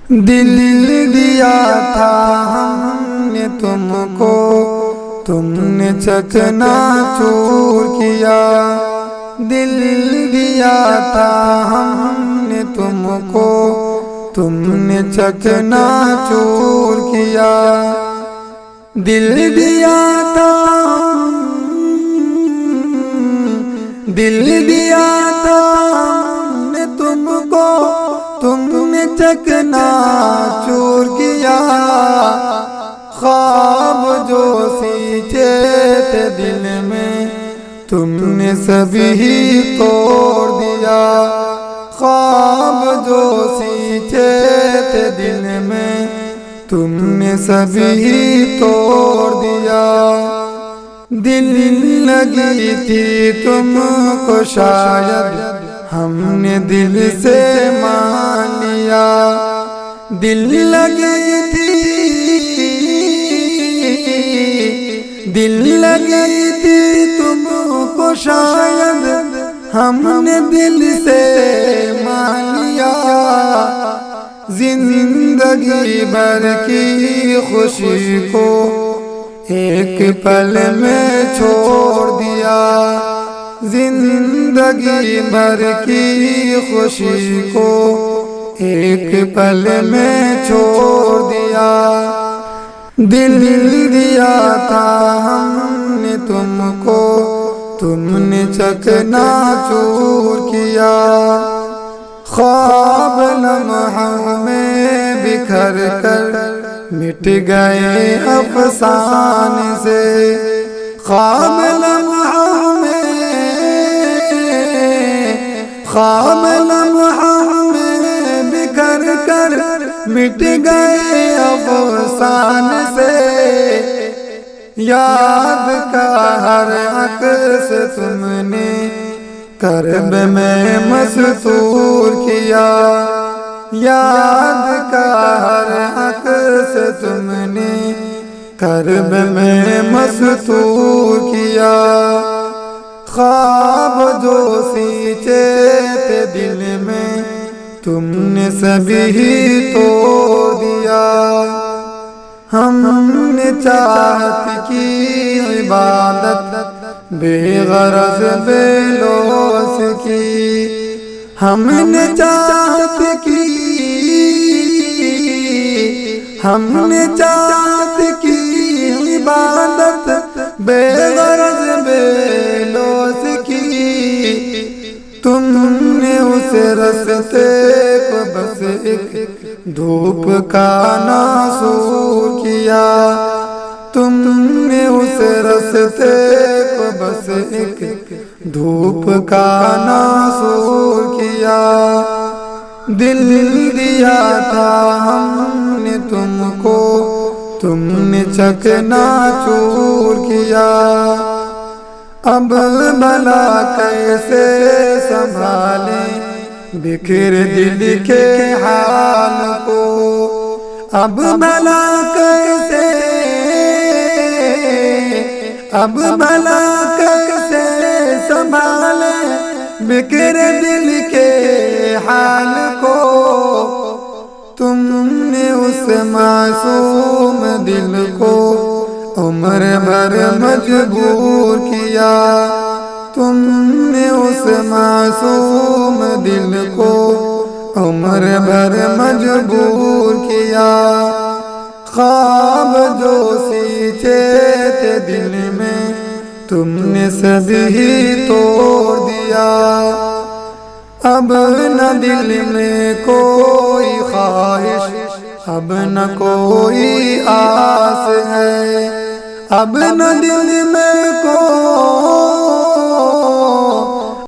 دل دیا تھا ہم نے تم کو، تم نے چکنا چور کیا۔ دل دیا تھا ہم نے تم کو، تم نے چکنا چور کیا۔ دل دیا تھا، دل دیا تھا ہم نے تم کو، تم نے چکنا چور کیا۔ خواب جو سینچے تھے دل میں، تم نے سبھی توڑ دیا۔ خواب جو سینچے تھے دل میں، تم نے سبھی توڑ دیا۔ دل لگی تھی تم کو شاید، ہم نے دل سے مان لیا۔ دل لگی تھی، دل لگی تھی تم کو شاید، ہم نے دل سے مان لیا۔ زندگی بھر کی خوشی کو ایک پل میں چھوڑ دیا۔ زندگی بھر کی خوشی کو ایک پل میں چھوڑ دیا۔ دل دیا تھا ہم نے تم کو، تم نے چکنا چور کیا۔ خواب لمحوں میں بکھر کر مٹ گئے افسانے سے۔ خواب لمحوں میں، خواب لمحوں میں بکھر کر مٹ گئے افسانے سے۔ یاد کا ہر عکس تم نے کرب میں مستور کیا۔ یاد کا ہر عکس تم نے کرب میں مستور کیا۔ خواب جو سینچے تھے دل میں، تم نے سبھی توڑ دیا۔ ہم نے چاہت کی عبادت بے غرض بے لوث کی۔ ہم نے چاہت کی، ہم نے چاہت کی عبادت بے غرض بے لوث کی۔ تم نے اس رستے کو بس ایک دھوپ کا ناسور کیا۔ تم نے اس رستے کو بس ایک دھوپ کا ناسور کیا۔ دل دیا تھا ہم نے تم کو، تم نے چکنا چور کیا۔ اب بھلا کیسے سنبھالیں بکھر دل کے حال کو۔ اب بھلا کیسے، اب بھلا کیسے سنبھالیں بکھر دل کے حال کو۔ تم نے اس معصوم دل کو عمر بھر مجبور کیا۔ تم نے اس معصوم دل کو عمر بھر مجبور کیا۔ خواب جو سینچے تھے دل میں، تم نے سبھی توڑ دیا۔ اب نہ دل میں کوئی خواہش، اب نہ کوئی آس ہے۔ اب نہ دل میں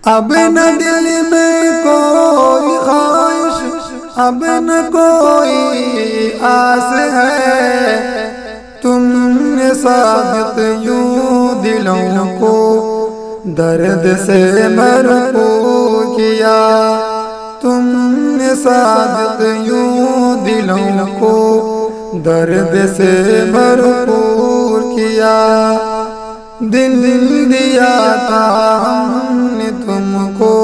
اب نہ دل میں کوئی خواہش، اب نہ کوئی آس ہے۔ تم نے ثابت یوں دلوں کو درد سے بھرپور کیا۔ تم نے ثابت یوں دلوں کو درد سے بھرپور کیا۔ دل دیا تھا ہم نے تم کو،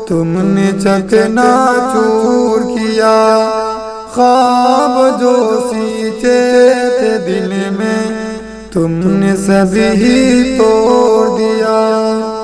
تم نے چکنا چور کیا۔ خواب جو سیچے تھے دل میں تم نے سبھی توڑ دیا۔